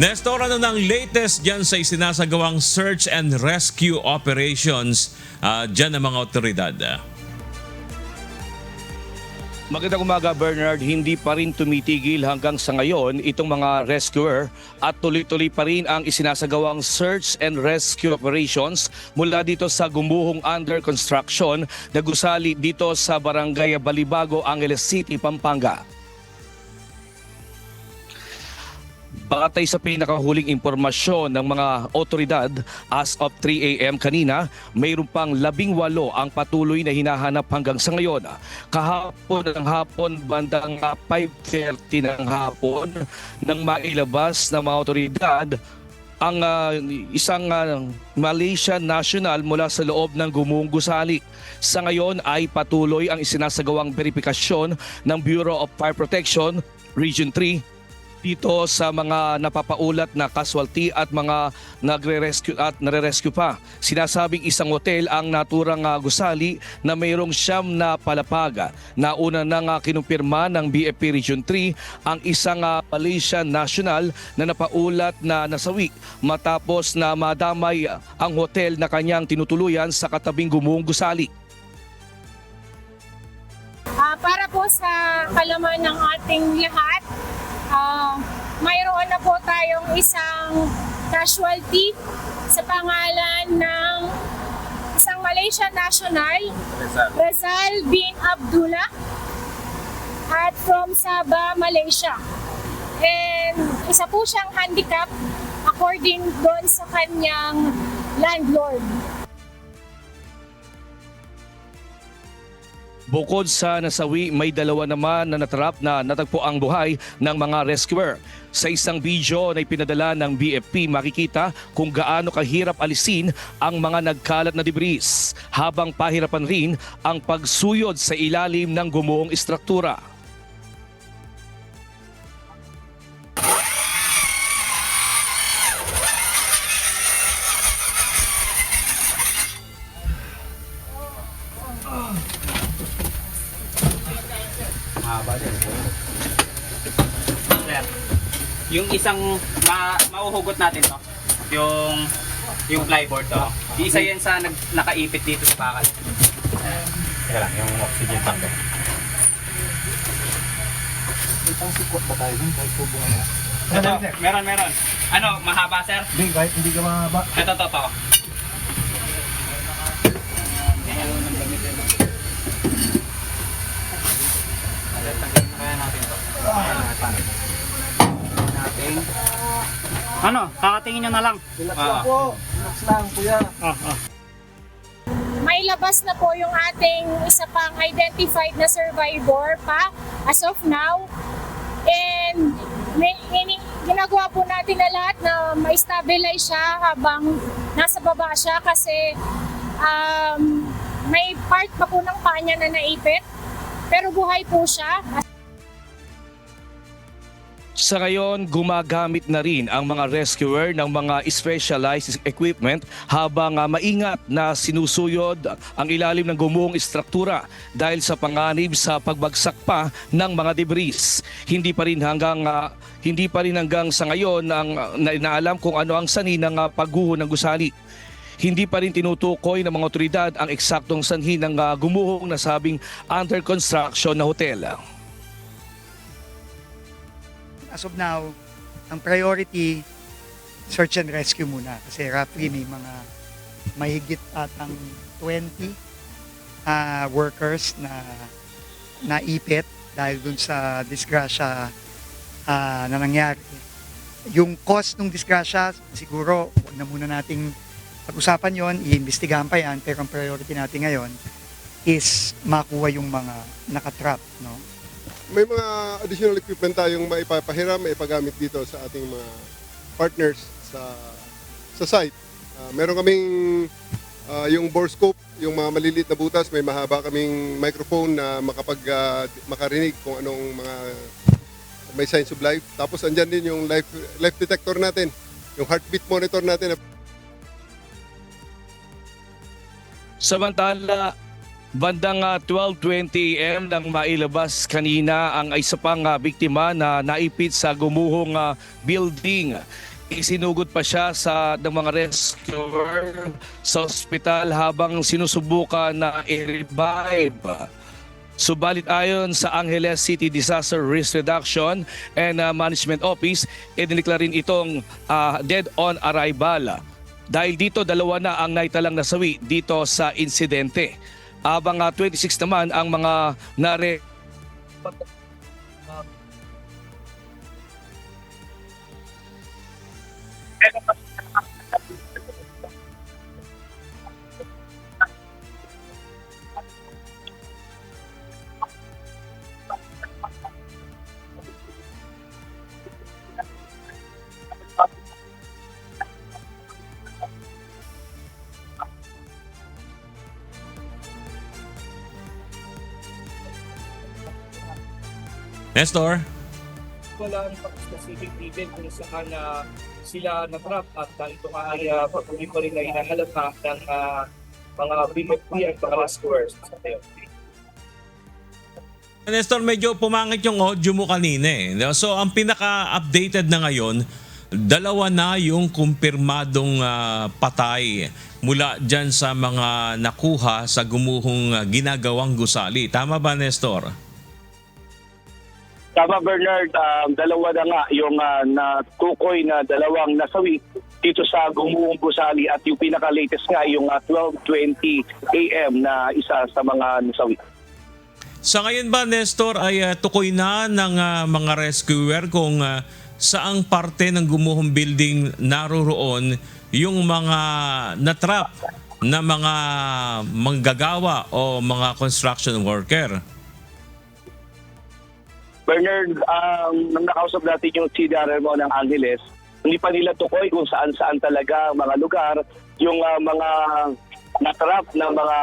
Nestor, ano ng latest dyan sa isinasagawang search and rescue operations dyan ng mga otoridad? Magandang umaga, Bernard. Hindi pa rin tumitigil hanggang sa ngayon itong mga rescuer at tuloy-tuloy pa rin ang isinasagawang search and rescue operations mula dito sa gumuhong under construction na gusali dito sa Barangay Balibago, Angeles City, Pampanga. Batay sa pinakahuling impormasyon ng mga otoridad, as of 3 a.m. kanina, mayroon pang 18 ang patuloy na hinahanap hanggang sa ngayon. Kahapon ng hapon, bandang 5:30 ng hapon, nang mailabas ng mga otoridad ang isang Malaysian national mula sa loob ng gumuhong gusali. Sa ngayon ay patuloy ang isinasagawang verifikasyon ng Bureau of Fire Protection, Region 3, dito sa mga napapaulat na casualty at mga nagre-rescue at nare-rescue pa. Sinasabing isang hotel ang naturang gusali na mayroong 9 na palapag. Nauna nang kinumpirma ng BFP Region 3 ang isang Malaysian national na napaulat na nasawi matapos na madamay ang hotel na kanyang tinutuluyan sa katabing gumuhong gusali. Para po sa kalaman ng ating lahat, mayroon na po tayong isang casualty sa pangalan ng isang Malaysian national, Rizal bin Abdullah, at from Sabah, Malaysia. And isa po siyang handicap according doon sa kanyang landlord. Bukod sa nasawi, may 2 naman na natrap na natagpo ang buhay ng mga rescuer. Sa isang video na ipinadala ng BFP, makikita kung gaano kahirap alisin ang mga nagkalat na debris, habang pahirapan rin ang pagsuyod sa ilalim ng gumuhong istruktura. Sir, yung isang mauhugot natin to, yung flyboard to. Isa yan sa nakaipit dito sa bakal. Teka lang, yung oxygen tank. Itang sikot ba tayo dun? Kahit hubungan na. Ito, meron. Ano, mahaba sir? Hindi, kahit hindi ka mahaba. Ito. Ano, kakatingin nyo na lang. Relax lang po. Relax lang, kuya. May labas na po yung ating isa pang identified na survivor pa as of now. And ginagawa po natin na lahat na ma-stabilize siya habang nasa baba siya kasi may part pa po ng paa niya na naipit. Pero buhay po siya. Sa ngayon, gumagamit na rin ang mga rescuer ng mga specialized equipment habang maingat na sinusuyod ang ilalim ng gumuhong istruktura dahil sa panganib sa pagbagsak pa ng mga debris. Hindi pa rin hanggang sa ngayon ang naalam kung ano ang sanhi ng pagguho ng gusali. Hindi pa rin tinutukoy ng mga otoridad ang eksaktong sanhi ng gumuhong nasabing under construction na hotel. As of now, ang priority, search and rescue muna. Kasi roughly may mga mahigit atang 20 workers na naipit dahil dun sa disgrasya na nangyari. Yung cause ng disgrasya, siguro, huwag na muna nating pag-usapan yon, iimbestigahan pa yan, pero ang priority natin ngayon is makuha yung mga nakatrap, no? May mga additional equipment tayong maipapahiram, maipagamit dito sa ating mga partners sa site. Meron kaming yung bore scope, yung mga maliliit na butas, may mahaba kaming microphone na makarinig kung anong mga may signs of life. Tapos andyan din yung life detector natin, yung heartbeat monitor natin. Samantala, bandang 12:20 AM nang mailabas kanina ang isa pang biktima na naipit sa gumuhong building Isinugod pa siya ng mga rescuer sa ospital habang sinusubukan na i-revive. Subalit ayon sa Angeles City Disaster Risk Reduction and Management Office, idineklara rin itong dead on arrival. Dahil dito, 2 na ang naitalang nasawi dito sa insidente. Habang 26 naman ang mga Nestor? wala pang specific reason kung saan sila na-trap at ito nga ay patuloy pa rin na hinahalap ng mga BFP at mga rescuers. Nestor, medyo pumangit yung audio mo kanina eh. So ang pinaka-updated na ngayon, 2 na yung kumpirmadong patay mula dyan sa mga nakuha sa gumuhong ginagawang gusali. Tama ba, Nestor? Tama, Bernard, 2 na nga yung natukoy na 2 nasawi dito sa gumuhong gusali at yung pinaka-latest nga yung 12:20 AM na isa sa mga nasawi. Sa ngayon ba, Nestor, ay tukoy na ng mga rescuer kung saang parte ng gumuhong building naroroon yung mga natrap na mga manggagawa o mga construction worker? Bernard, nang nakausap natin yung CDRMO ng Angeles, hindi pa nila tukoy kung saan-saan talaga mga lugar, yung mga natrap na mga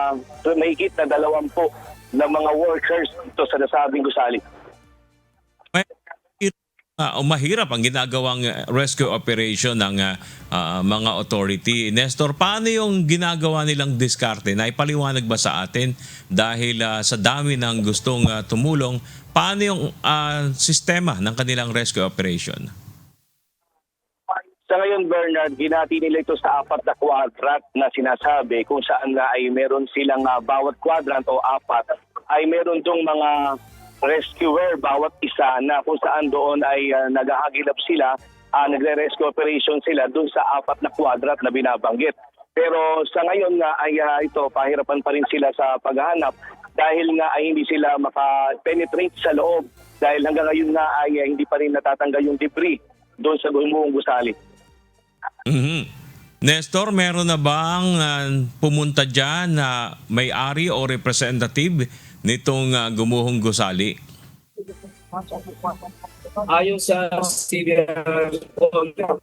mahigit na 20 na mga workers dito sa nasabing gusali. Mahirap ang ginagawang rescue operation ng mga authority. Nestor, paano yung ginagawa nilang diskarte? Naipaliwanag ba sa atin dahil sa dami ng gustong tumulong, paano yung sistema ng kanilang rescue operation? Sa ngayon, Bernard, ginati nila ito sa 4 na quadrant na sinasabi kung saan nga ay meron silang bawat quadrant o 4 ay meron dong mga rescuer bawat isa na kung saan doon ay naghahagilap sila, nagre-rescue operation sila doon sa 4 na quadrant na binabanggit. Pero sa ngayon nga ay ito, pahirapan pa rin sila sa paghahanap dahil nga ay hindi sila maka-penetrate sa loob dahil hanggang ngayon nga ay hindi pa rin natatanggal yung debris doon sa gumuhong gusali. Mm-hmm. Nestor, meron na bang pumunta dyan na may-ari o representative nitong gumuhong gusali? Ayon sa CDRMO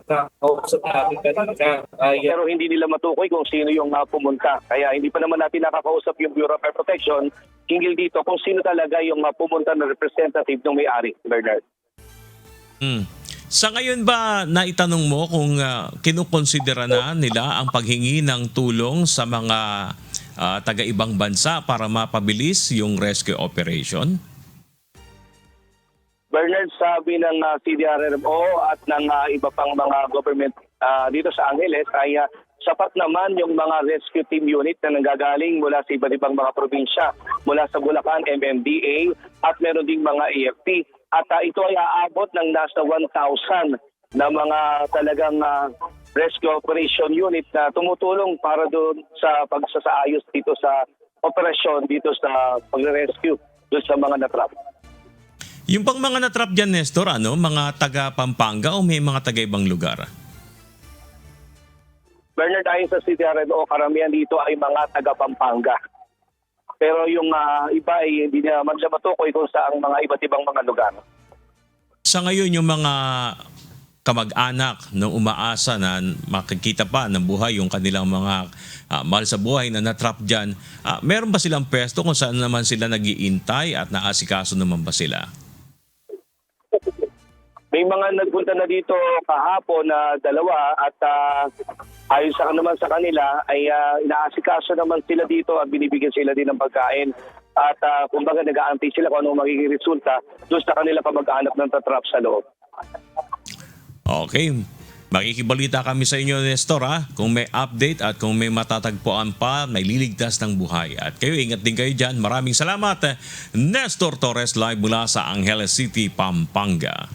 na kausap natin kanina, Pero hindi nila matukoy kung sino yung pumunta. Kaya hindi pa naman natin nakakausap yung Bureau of Fire Protection hinggil dito kung sino talaga yung pumunta na representative ng may-ari, Bernard. Sa ngayon ba naitanong mo kung kinukonsidera na nila ang paghingi ng tulong sa mga taga-ibang bansa para mapabilis yung rescue operation? Bernard, sabi ng CDRMO at ng iba pang mga government dito sa Angeles ay sapat naman yung mga rescue team unit na nanggagaling mula sa iba't ibang mga probinsya, mula sa Bulacan, MMDA at meron ding mga AFP. At ito ay aabot ng nasa 1,000 na mga talagang rescue operation unit na tumutulong para doon sa pagsasaayos dito sa operasyon dito sa pagre-rescue doon sa mga natrap. Yung pang mga natrap dyan, Nestor, mga taga Pampanga o may mga taga ibang lugar? Bernard, ayon sa CDRMO, karamihan dito ay mga taga Pampanga. Pero yung iba ay hindi naman siya matukoy kung saan mga iba't ibang mga lugar. Sa ngayon, yung mga kamag-anak na umaasa na makikita pa ng buhay yung kanilang mga mahal sa buhay na natrap dyan, meron ba silang pwesto kung saan naman sila nag-iintay at naasikaso naman ba sila? May mga nagpunta na dito kahapon na 2 at ayon sa naman sa kanila ay inaasikaso naman sila dito at binibigyan sila din ng pagkain. At kumbaga nag-aantay sila kung anong magiging resulta doon sa kanila kamag-anak ng tatrap sa loob. Okay. Makikibalita kami sa inyo, Nestor, ha? Kung may update at kung may matatagpuan pa, may liligtas ng buhay. At kayo, ingat din kayo dyan. Maraming salamat. Nestor Torres live mula sa Angeles City, Pampanga.